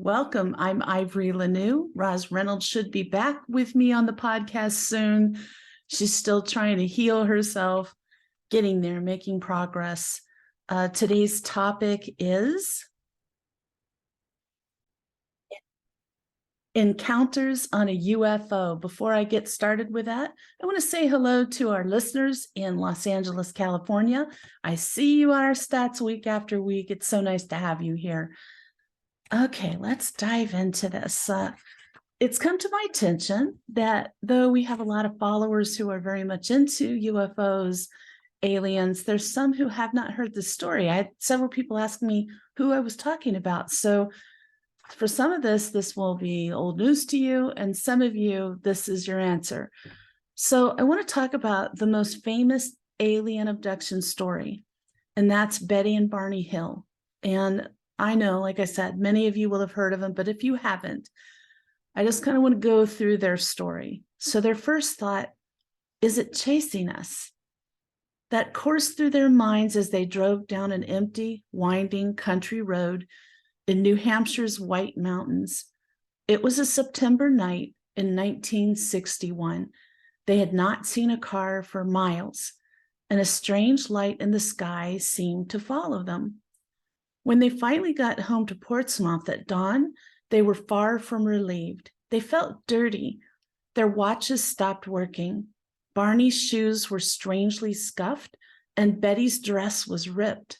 Welcome. I'm Ivory LaNoue. Reynolds should be back with me on the podcast soon. She's still trying to heal herself, getting there, making progress. Today's topic is encounters on a UFO. Before I get started with that, I want to say hello to our listeners in Los Angeles, California. I see you on our stats week after week. It's so nice to have you here. Okay, let's dive into this. It's come to my attention that though we have a lot of followers who are very much into UFOs, aliens, there's some who have not heard the story. I had several people ask me who I was talking about. So for some of this will be old news to you, and some of you, this is your answer. So I want to talk about the most famous alien abduction story, and that's Betty and Barney Hill. And I know, like I said, many of you will have heard of them, but if you haven't, I just kind of want to go through their story. So their first thought, is it chasing us? That coursed through their minds as they drove down an empty, winding country road in New Hampshire's White Mountains. It was a September night in 1961. They had not seen a car for miles, and a strange light in the sky seemed to follow them. When they finally got home to Portsmouth at dawn, they were far from relieved. They felt dirty. Their watches stopped working. Barney's shoes were strangely scuffed, and Betty's dress was ripped.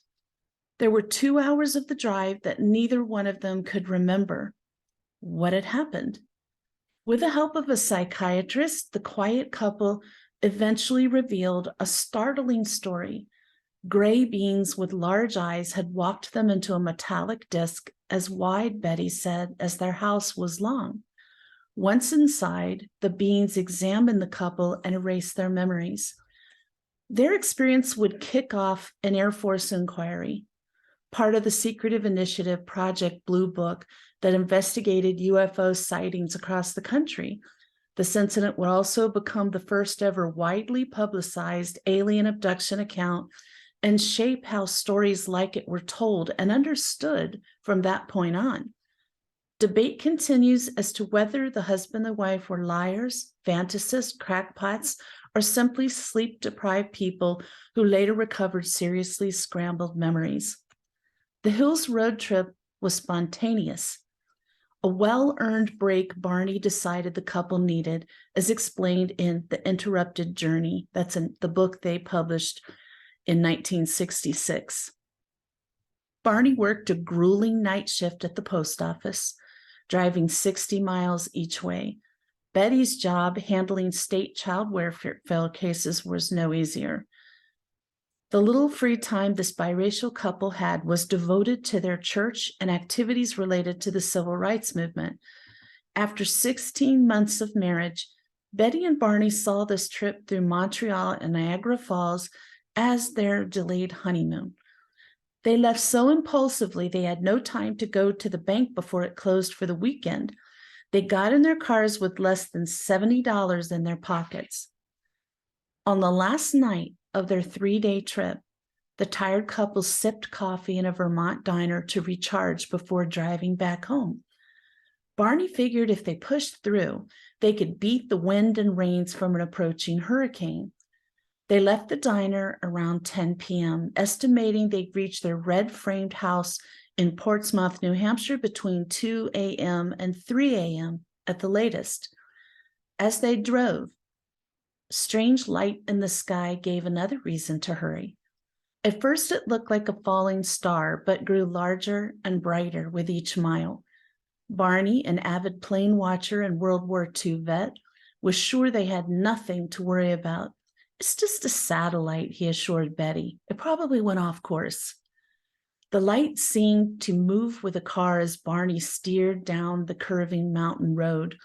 There were 2 hours of the drive that neither one of them could remember. What had happened? With the help of a psychiatrist, the quiet couple eventually revealed a startling story. Gray beings with large eyes had walked them into a metallic disc as wide, Betty said, as their house was long. Once inside, the beings examined the couple and erased their memories. Their experience would kick off an Air Force inquiry, part of the secretive initiative Project Blue Book that investigated UFO sightings across the country. This incident would also become the first ever widely publicized alien abduction account and shape how stories like it were told and understood from that point on. Debate continues as to whether the husband and wife were liars, fantasists, crackpots, or simply sleep-deprived people who later recovered seriously scrambled memories. The Hills road trip was spontaneous, a well-earned break Barney decided the couple needed, as explained in The Interrupted Journey. That's in the book they published in 1966. Barney worked a grueling night shift at the post office, driving 60 miles each way. Betty's job handling state child welfare cases was no easier. The little free time this biracial couple had was devoted to their church and activities related to the civil rights movement. After 16 months of marriage, Betty and Barney saw this trip through Montreal and Niagara Falls as their delayed honeymoon. They left so impulsively they had no time to go to the bank before it closed for the weekend. They got in their cars with less than $70 in their pockets. On the last night of their 3-day trip, the tired couple sipped coffee in a Vermont diner to recharge before driving back home. Barney figured if they pushed through, they could beat the wind and rains from an approaching hurricane. They left the diner around 10 p.m., estimating they'd reach their red-framed house in Portsmouth, New Hampshire between 2 a.m. and 3 a.m. at the latest. As they drove, strange light in the sky gave another reason to hurry. At first, it looked like a falling star, but grew larger and brighter with each mile. Barney, an avid plane watcher and World War II vet, was sure they had nothing to worry about. It's just a satellite, he assured Betty. It probably went off course. The light seemed to move with the car as Barney steered down the curving mountain road.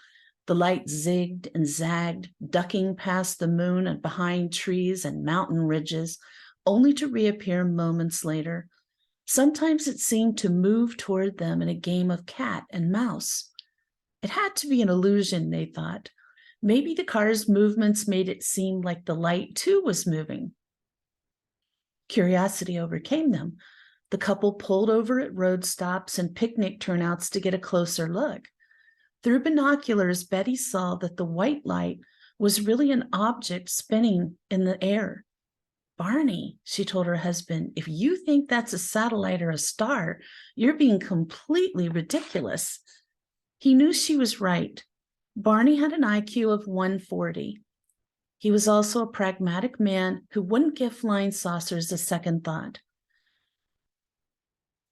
The light zigged and zagged, ducking past the moon and behind trees and mountain ridges, only to reappear moments later. Sometimes it seemed to move toward them in a game of cat and mouse. It had to be an illusion, they thought. Maybe the car's movements made it seem like the light too was moving. Curiosity overcame them. The couple pulled over at road stops and picnic turnouts to get a closer look. Through binoculars, Betty saw that the white light was really an object spinning in the air. Barney, she told her husband, if you think that's a satellite or a star, you're being completely ridiculous. He knew she was right. Barney had an IQ of 140. He was also a pragmatic man who wouldn't give flying saucers a second thought.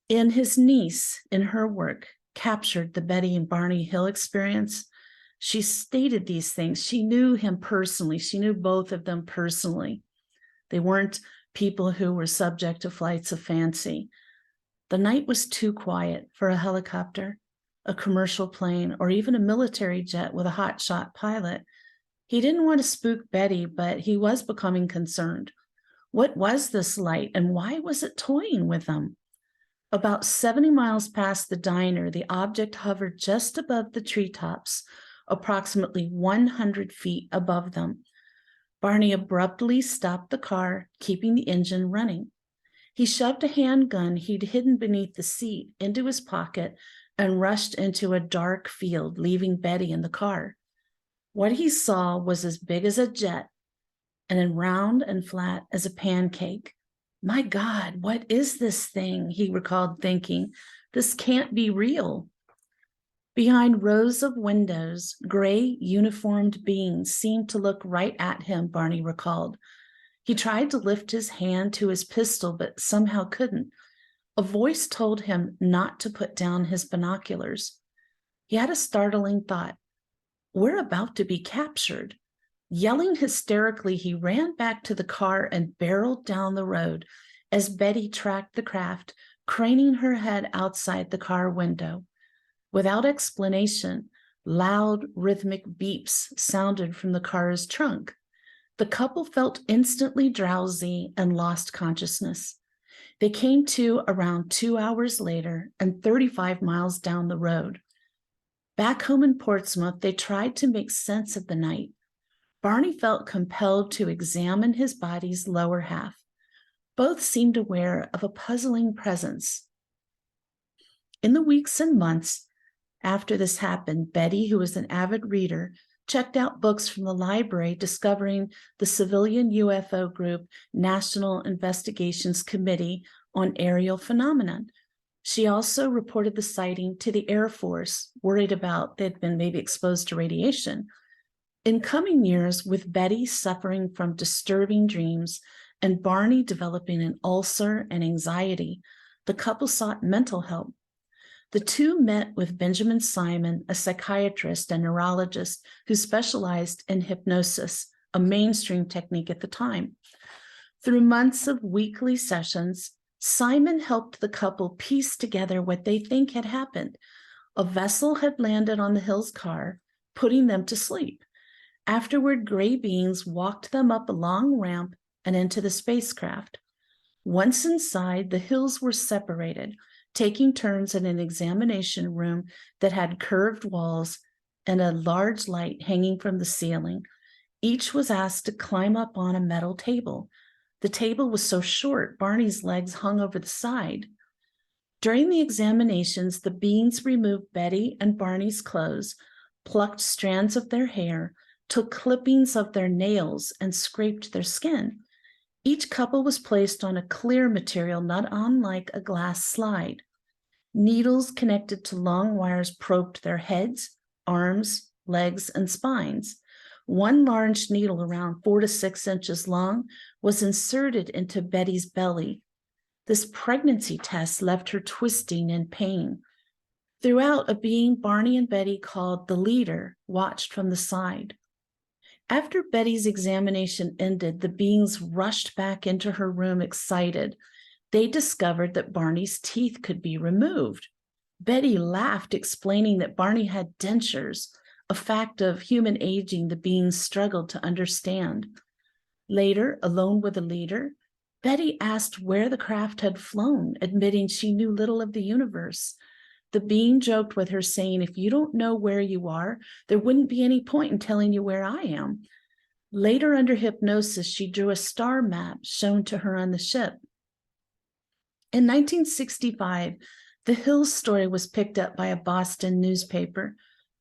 And his niece, in her work, captured the Betty and Barney Hill experience. She stated these things. She knew him personally. She knew both of them personally. They weren't people who were subject to flights of fancy. The night was too quiet for a helicopter, a commercial plane, or even a military jet with a hotshot pilot. He didn't want to spook Betty, but he was becoming concerned. What was this light, and why was it toying with them? About 70 miles past the diner, the object hovered just above the treetops, approximately 100 feet above them. Barney abruptly stopped the car, keeping the engine running. He shoved a handgun he'd hidden beneath the seat into his pocket and rushed into a dark field, leaving Betty in the car. What he saw was as big as a jet and as round and flat as a pancake. My God, what is this thing? He recalled thinking. This can't be real. Behind rows of windows, gray uniformed beings seemed to look right at him, Barney recalled. He tried to lift his hand to his pistol, but somehow couldn't. A voice told him not to put down his binoculars. He had a startling thought. We're about to be captured. Yelling hysterically, he ran back to the car and barreled down the road as Betty tracked the craft, craning her head outside the car window. Without explanation, loud, rhythmic beeps sounded from the car's trunk. The couple felt instantly drowsy and lost consciousness. They came to around 2 hours later and 35 miles down the road. Back home in Portsmouth, they tried to make sense of the night. Barney felt compelled to examine his body's lower half. Both seemed aware of a puzzling presence. In the weeks and months after this happened, Betty, who was an avid reader, checked out books from the library, discovering the civilian UFO group National Investigations Committee on Aerial Phenomenon. She also reported the sighting to the Air Force, worried about they'd been maybe exposed to radiation. In coming years, with Betty suffering from disturbing dreams and Barney developing an ulcer and anxiety, the couple sought mental help. The two met with Benjamin Simon, a psychiatrist and neurologist who specialized in hypnosis, a mainstream technique at the time. Through months of weekly sessions, Simon helped the couple piece together what they think had happened. A vessel had landed on the Hill's car, putting them to sleep. Afterward, gray beings walked them up a long ramp and into the spacecraft. Once inside, the Hills were separated, taking turns in an examination room that had curved walls and a large light hanging from the ceiling. Each was asked to climb up on a metal table. The table was so short, Barney's legs hung over the side. During the examinations, the beings removed Betty and Barney's clothes, plucked strands of their hair, took clippings of their nails, and scraped their skin. Each couple was placed on a clear material, not unlike a glass slide. Needles connected to long wires probed their heads, arms, legs, and spines. One large needle around 4 to 6 inches long was inserted into Betty's belly. This pregnancy test left her twisting in pain. Throughout, a being Barney and Betty called the leader watched from the side. After Betty's examination ended, the beings rushed back into her room excited. They discovered that Barney's teeth could be removed. Betty laughed, explaining that Barney had dentures, a fact of human aging the beings struggled to understand. Later, alone with the leader, Betty asked where the craft had flown, admitting she knew little of the universe. The being joked with her, saying, if you don't know where you are, there wouldn't be any point in telling you where I am. Later, under hypnosis, she drew a star map shown to her on the ship. In 1965, the Hills story was picked up by a Boston newspaper.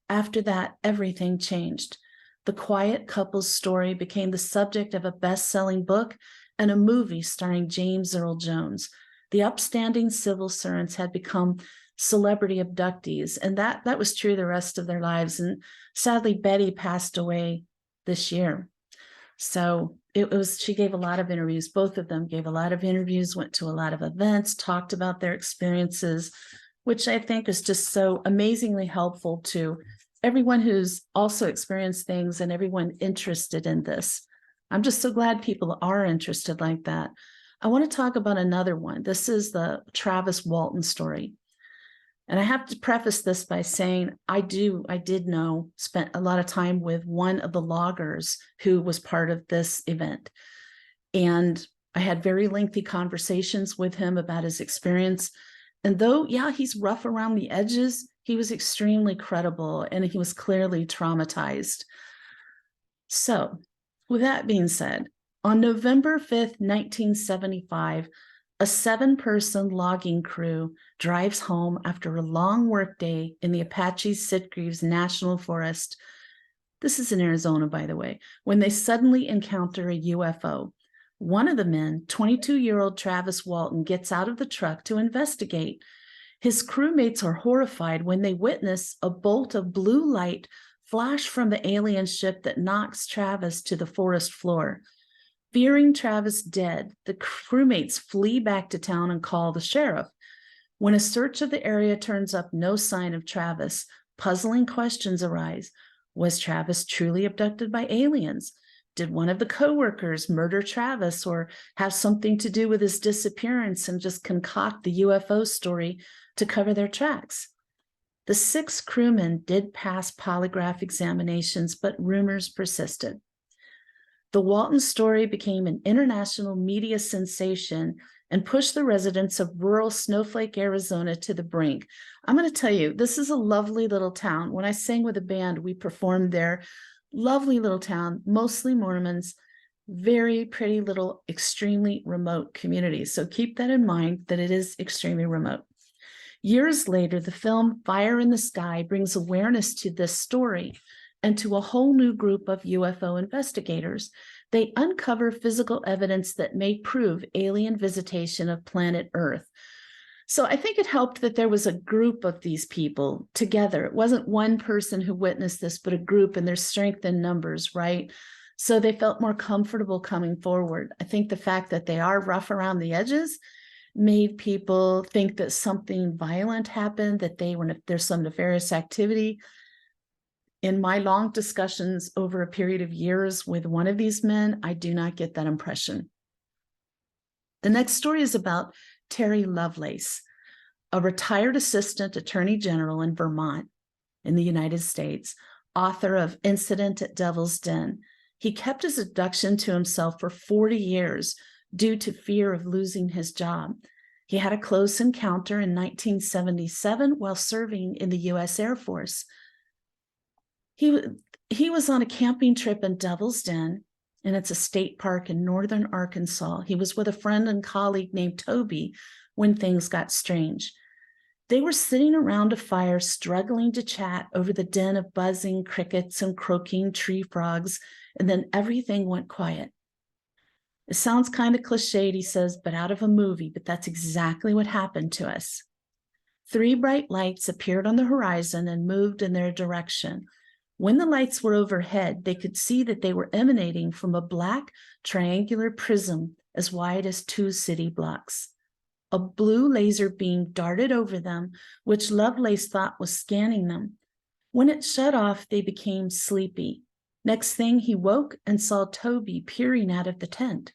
After that, everything changed. The quiet couple's story became the subject of a best-selling book and a movie starring James Earl Jones. The upstanding civil servants had become celebrity abductees, and that was true the rest of their lives. And sadly, Betty passed away this year. So she gave a lot of interviews. Both of them gave a lot of interviews, went to a lot of events, talked about their experiences, which I think is just so amazingly helpful to everyone who's also experienced things and everyone interested in this. I'm just so glad people are interested like that. I want to talk about another one. This is the Travis Walton story. And I have to preface this by saying spent a lot of time with one of the loggers who was part of this event. And I had very lengthy conversations with him about his experience. And though, yeah, he's rough around the edges, he was extremely credible and he was clearly traumatized. So, with that being said, on November 5th, 1975, a 7-person logging crew drives home after a long workday in the Apache Sitgreaves National Forest. This is in Arizona, by the way, when they suddenly encounter a UFO. One of the men, 22-year-old Travis Walton, gets out of the truck to investigate. His crewmates are horrified when they witness a bolt of blue light flash from the alien ship that knocks Travis to the forest floor. Fearing Travis dead, the crewmates flee back to town and call the sheriff. When a search of the area turns up no sign of Travis, puzzling questions arise. Was Travis truly abducted by aliens? Did one of the coworkers murder Travis or have something to do with his disappearance and just concoct the UFO story to cover their tracks? The 6 crewmen did pass polygraph examinations, but rumors persisted. The Walton story became an international media sensation and pushed the residents of rural Snowflake, Arizona to the brink. I'm going to tell you, this is a lovely little town. When I sang with a band, we performed there. Lovely little town, mostly Mormons, very pretty little, extremely remote community. So keep that in mind, that it is extremely remote. Years later, the film Fire in the Sky brings awareness to this story and to a whole new group of UFO investigators. They uncover physical evidence that may prove alien visitation of planet Earth. So I think it helped that there was a group of these people together. It wasn't one person who witnessed this, but a group, and there's strength in numbers, right? So they felt more comfortable coming forward. I think the fact that they are rough around the edges made people think that something violent happened, that there's some nefarious activity. In my long discussions over a period of years with one of these men, I do not get that impression. The next story is about Terry Lovelace, a retired assistant attorney general in Vermont in the United States, author of Incident at Devil's Den. He kept his abduction to himself for 40 years due to fear of losing his job. He had a close encounter in 1977 while serving in the U.S. Air Force. He was on a camping trip in Devil's Den, and it's a state park in northern Arkansas. He was with a friend and colleague named Toby when things got strange. They were sitting around a fire, struggling to chat over the den of buzzing crickets and croaking tree frogs, and then everything went quiet. It sounds kind of cliched, he says, but out of a movie, but that's exactly what happened to us. 3 bright lights appeared on the horizon and moved in their direction. When the lights were overhead, they could see that they were emanating from a black triangular prism as wide as 2 city blocks. A blue laser beam darted over them, which Lovelace thought was scanning them. When it shut off, they became sleepy. Next thing, he woke and saw Toby peering out of the tent.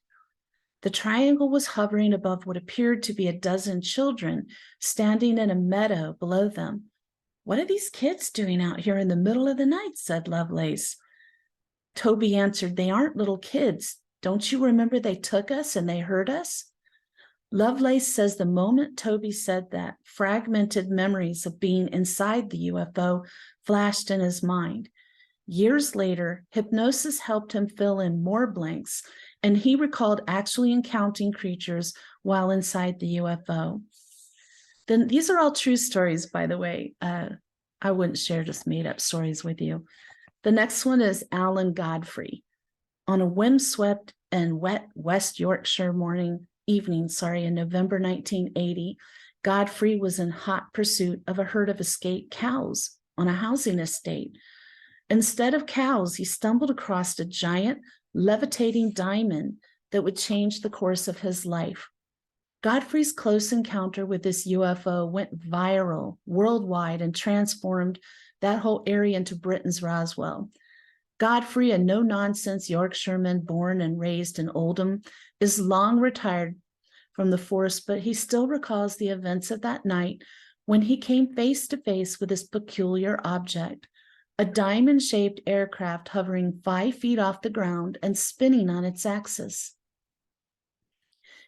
The triangle was hovering above what appeared to be a dozen children standing in a meadow below them. "What are these kids doing out here in the middle of the night?" said Lovelace. Toby answered, "They aren't little kids. Don't you remember they took us and they hurt us?" Lovelace says the moment Toby said that, fragmented memories of being inside the UFO flashed in his mind. Years later, hypnosis helped him fill in more blanks, and he recalled actually encountering creatures while inside the UFO. Then these are all true stories, by the way. I wouldn't share just made up stories with you. The next one is Alan Godfrey. On a windswept and wet West Yorkshire evening in November 1980, Godfrey was in hot pursuit of a herd of escaped cows on a housing estate. Instead of cows, he stumbled across a giant levitating diamond that would change the course of his life. Godfrey's close encounter with this UFO went viral worldwide and transformed that whole area into Britain's Roswell. Godfrey, a no-nonsense Yorkshireman born and raised in Oldham, is long retired from the force, but he still recalls the events of that night when he came face to face with this peculiar object, a diamond-shaped aircraft hovering 5 feet off the ground and spinning on its axis.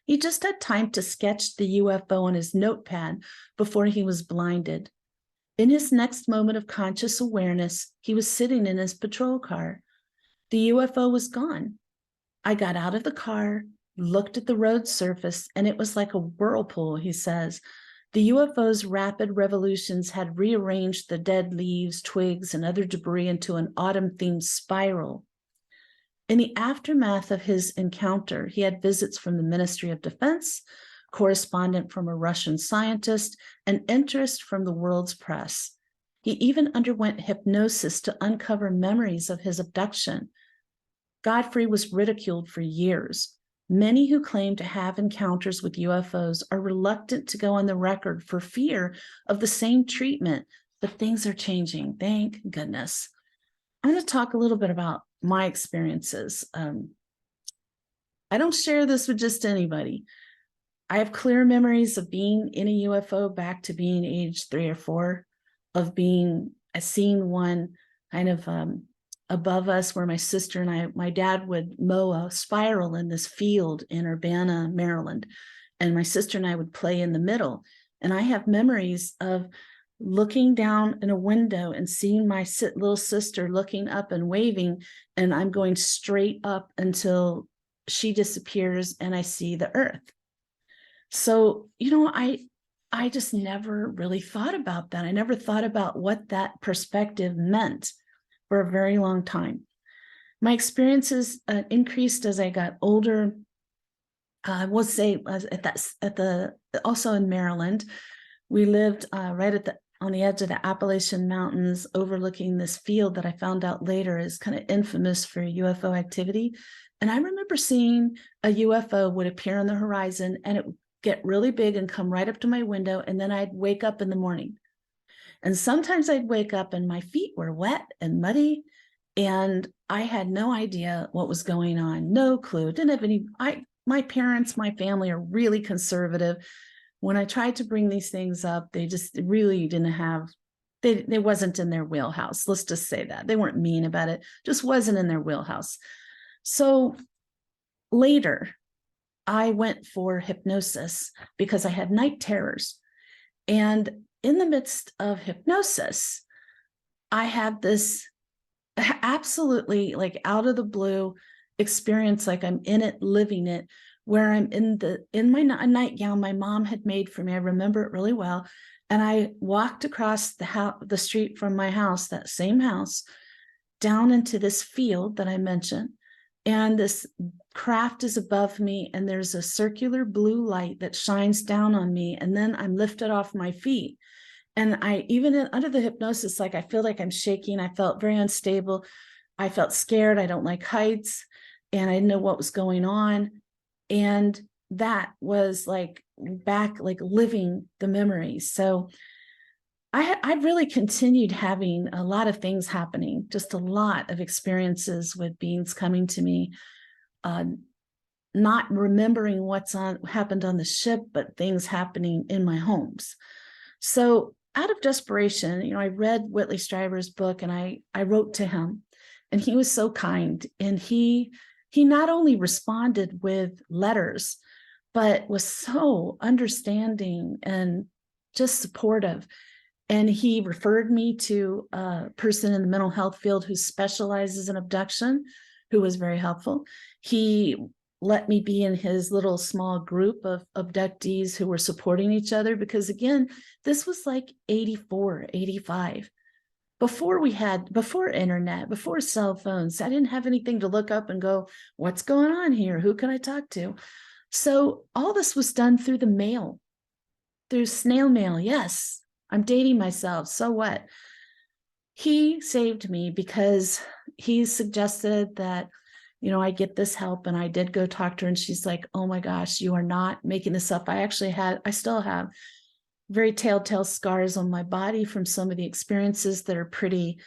He just had time to sketch the UFO on his notepad before he was blinded. In his next moment of conscious awareness, he was sitting in his patrol car. The UFO was gone. I got out of the car, looked at the road surface, and it was like a whirlpool, he says. The UFO's rapid revolutions had rearranged the dead leaves, twigs, and other debris into an autumn-themed spiral. In the aftermath of his encounter, he had visits from the Ministry of Defense, correspondent from a Russian scientist, and interest from the world's press. He even underwent hypnosis to uncover memories of his abduction. Godfrey was ridiculed for years. Many who claim to have encounters with UFOs are reluctant to go on the record for fear of the same treatment, but things are changing, thank goodness. I'm going to talk a little bit about my experiences. I don't share this with just anybody. I have clear memories of being in a UFO back to being age 3 or 4, of seeing one kind of above us where my sister and my dad would mow a spiral in this field in Urbana, Maryland, and my sister and I would play in the middle. And I have memories of looking down in a window and seeing my little sister looking up and waving, and I'm going straight up until she disappears and I see the earth. So, I just never really thought about that. I never thought about what that perspective meant for a very long time. My experiences increased as I got older. I will say also in Maryland, we lived right on the edge of the Appalachian Mountains, overlooking this field that I found out later is kind of infamous for UFO activity. And I remember seeing a UFO would appear on the horizon, and it would get really big and come right up to my window, and then I'd wake up in the morning. And sometimes I'd wake up and my feet were wet and muddy, and I had no idea what was going on, no clue. Didn't have any. My parents, my family are really conservative. When I tried to bring these things up, they just really didn't have. They wasn't in their wheelhouse. Let's just say that. They weren't mean about it. Just wasn't in their wheelhouse. So later, I went for hypnosis because I had night terrors. And in the midst of hypnosis, I had this absolutely out of the blue experience, like I'm in it, living it, where I'm in my nightgown my mom had made for me. I remember it really well. And I walked across the street from my house, that same house, down into this field that I mentioned. And this craft is above me, and there's a circular blue light that shines down on me, and then I'm lifted off my feet. And I, even under the hypnosis, I feel like I'm shaking. I felt very unstable. I felt scared. I don't like heights, and I didn't know what was going on. And that was back, living the memories. So I really continued having a lot of things happening, just a lot of experiences with beings coming to me, not remembering what's happened on the ship, but things happening in my homes. So out of desperation, I read Whitley Strieber's book, and I wrote to him, and he was so kind. And he not only responded with letters, but was so understanding and just supportive. And he referred me to a person in the mental health field who specializes in abduction, who was very helpful. He let me be in his little small group of abductees who were supporting each other. Because again, this was like 84, 85. Before internet, before cell phones. I didn't have anything to look up and go, what's going on here? Who can I talk to? So all this was done through the mail, through snail mail. Yes, I'm dating myself. So what? He saved me because he suggested that, I get this help. And I did go talk to her, and she's like, oh my gosh, you are not making this up. I still have very telltale scars on my body from some of the experiences that are pretty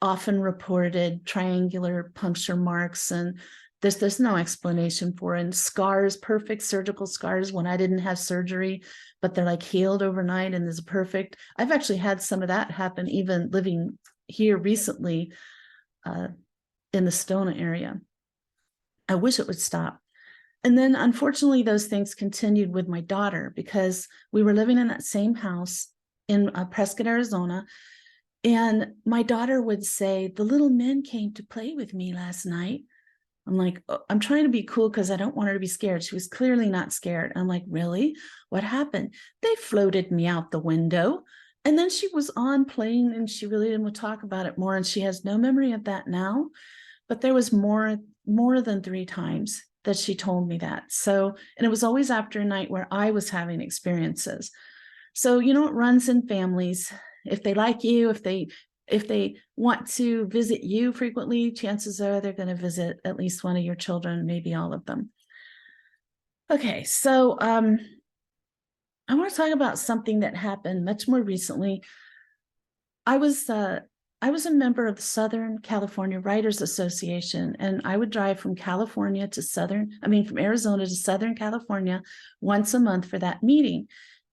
often reported, triangular puncture marks, and there's no explanation for it. And scars, perfect surgical scars when I didn't have surgery, but they're like healed overnight and is perfect. I've actually had some of that happen even living here recently in the Sedona area. I wish it would stop. And then unfortunately, those things continued with my daughter, because we were living in that same house in Prescott, Arizona. And my daughter would say, the little men came to play with me last night. I'm like, oh, I'm trying to be cool because I don't want her to be scared. She was clearly not scared. I'm like, really? What happened? They floated me out the window. And then she was on playing, and she really didn't want to talk about it more. And she has no memory of that now. But there was more than 3 times that she told me that. So, and it was always after a night where I was having experiences. So, it runs in families. If they like you, if they want to visit you frequently, chances are they're going to visit at least one of your children, maybe all of them. Okay, so I want to talk about something that happened much more recently. I was a member of the Southern California Writers Association, and I would drive from from Arizona to Southern California once a month for that meeting.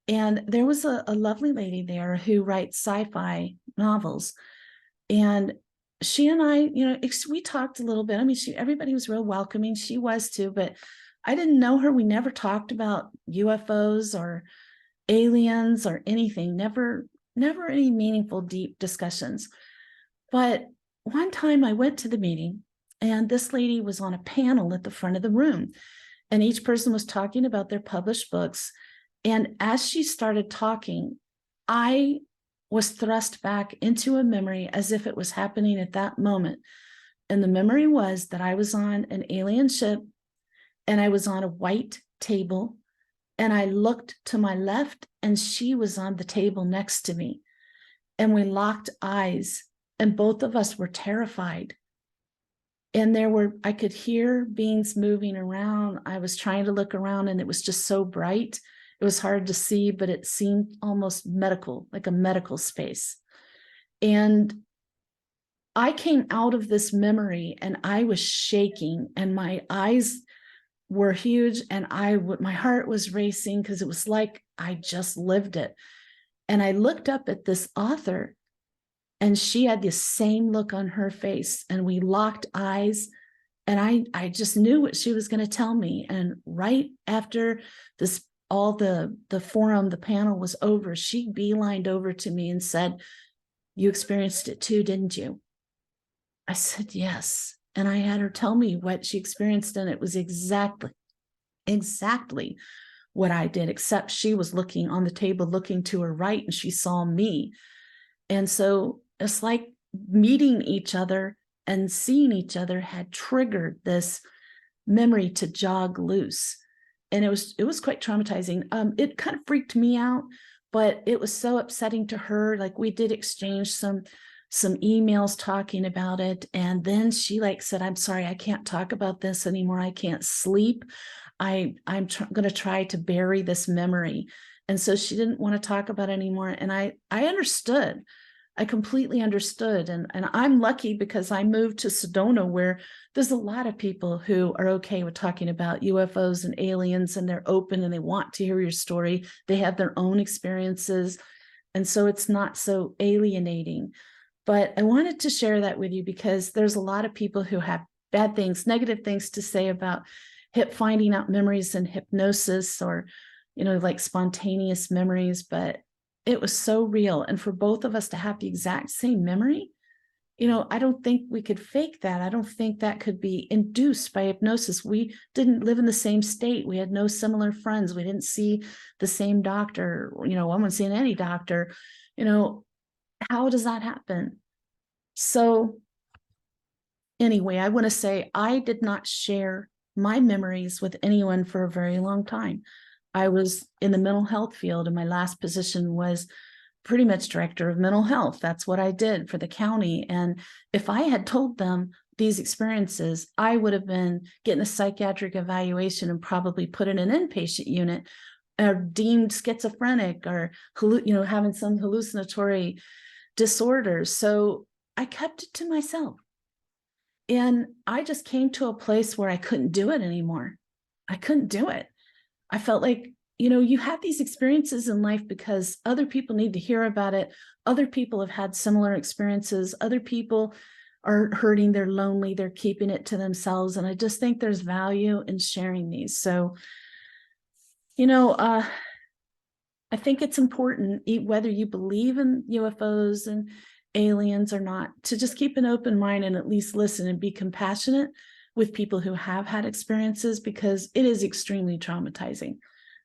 And there was a lovely lady there who writes sci-fi novels. And she and I, we talked a little bit. I mean, everybody was real welcoming. She was too, but I didn't know her. We never talked about UFOs or aliens or anything. Never any meaningful, deep discussions. But one time I went to the meeting, and this lady was on a panel at the front of the room, and each person was talking about their published books. And as she started talking, I was thrust back into a memory as if it was happening at that moment. And the memory was that I was on an alien ship, and I was on a white table, and I looked to my left, and she was on the table next to me. And we locked eyes, and both of us were terrified. And I could hear beings moving around. I was trying to look around, and it was just so bright. It was hard to see, but it seemed almost medical, like a medical space. And I came out of this memory, and I was shaking, and my eyes were huge, and my heart was racing because it was like I just lived it. And I looked up at this author, and she had the same look on her face, and we locked eyes, and I just knew what she was going to tell me. And right after the panel was over, she beelined over to me and said, "You experienced it too, didn't you?" I said, "Yes." And I had her tell me what she experienced, and it was exactly what I did, except she was looking on the table, looking to her right, and she saw me. And so it's like meeting each other and seeing each other had triggered this memory to jog loose. And it was quite traumatizing. It kind of freaked me out, but it was so upsetting to her. Like, we did exchange some emails talking about it. And then she said, "I'm sorry, I can't talk about this anymore. I can't sleep. I'm going to try to bury this memory." And so she didn't want to talk about it anymore. And I understood. I completely understood. And I'm lucky because I moved to Sedona, where there's a lot of people who are okay with talking about UFOs and aliens, and they're open and they want to hear your story. They have their own experiences. And so it's not so alienating. But I wanted to share that with you because there's a lot of people who have bad things, negative things to say about finding out memories and hypnosis, or, like spontaneous memories. But it was so real. And for both of us to have the exact same memory, I don't think we could fake that. I don't think that could be induced by hypnosis. We didn't live in the same state. We had no similar friends. We didn't see the same doctor. I wasn't seeing any doctor. How does that happen? So anyway, I want to say I did not share my memories with anyone for a very long time. I was in the mental health field, and my last position was pretty much director of mental health. That's what I did for the county. And if I had told them these experiences, I would have been getting a psychiatric evaluation and probably put in an inpatient unit, or deemed schizophrenic, or having some hallucinatory disorders. So I kept it to myself. And I just came to a place where I couldn't do it anymore. I couldn't do it. I felt like, you have these experiences in life because other people need to hear about it. Other people have had similar experiences. Other people are hurting. They're lonely. They're keeping it to themselves. And I just think there's value in sharing these. So, I think it's important, whether you believe in UFOs and aliens or not, to just keep an open mind and at least listen and be compassionate with people who have had experiences, because it is extremely traumatizing.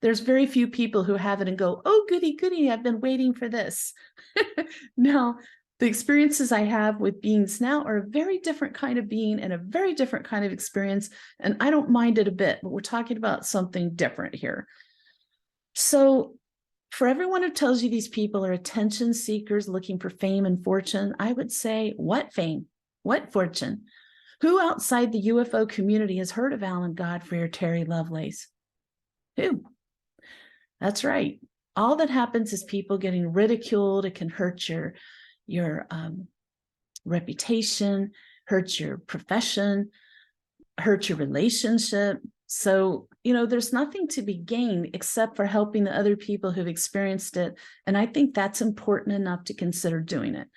There's very few people who have it and go, oh, goody, goody, I've been waiting for this. Now, the experiences I have with beings now are a very different kind of being and a very different kind of experience. And I don't mind it a bit, but we're talking about something different here. So for everyone who tells you these people are attention seekers looking for fame and fortune, I would say, what fame? What fortune? Who outside the UFO community has heard of Alan Godfrey or Terry Lovelace? Who? That's right. All that happens is people getting ridiculed. It can hurt your reputation, hurt your profession, hurt your relationship. So, there's nothing to be gained except for helping the other people who've experienced it. And I think that's important enough to consider doing it.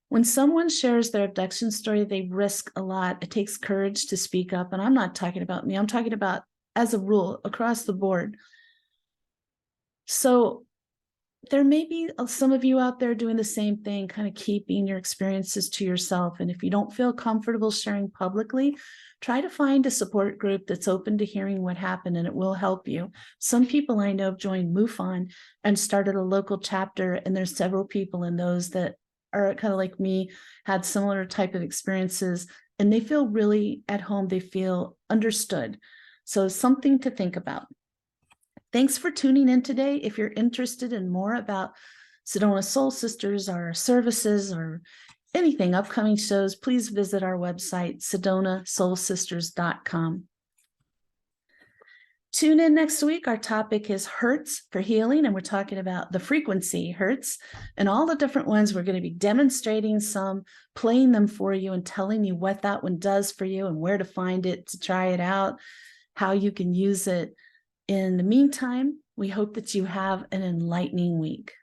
When someone shares their abduction story, they risk a lot. It takes courage to speak up. And I'm not talking about me. I'm talking about, as a rule, across the board. So there may be some of you out there doing the same thing, kind of keeping your experiences to yourself. And if you don't feel comfortable sharing publicly, try to find a support group that's open to hearing what happened, and it will help you. Some people I know have joined MUFON and started a local chapter, and there's several people in those that are kind of like me, had similar type of experiences, and they feel really at home. They feel understood. So something to think about. Thanks for tuning in today. If you're interested in more about Sedona Soul Sisters, our services, or anything, upcoming shows, please visit our website, sedonasoulsisters.com. Tune in next week. Our topic is Hertz for healing, and we're talking about the frequency Hertz and all the different ones. We're going to be demonstrating some, playing them for you, and telling you what that one does for you and where to find it, to try it out, how you can use it. In the meantime, we hope that you have an enlightening week.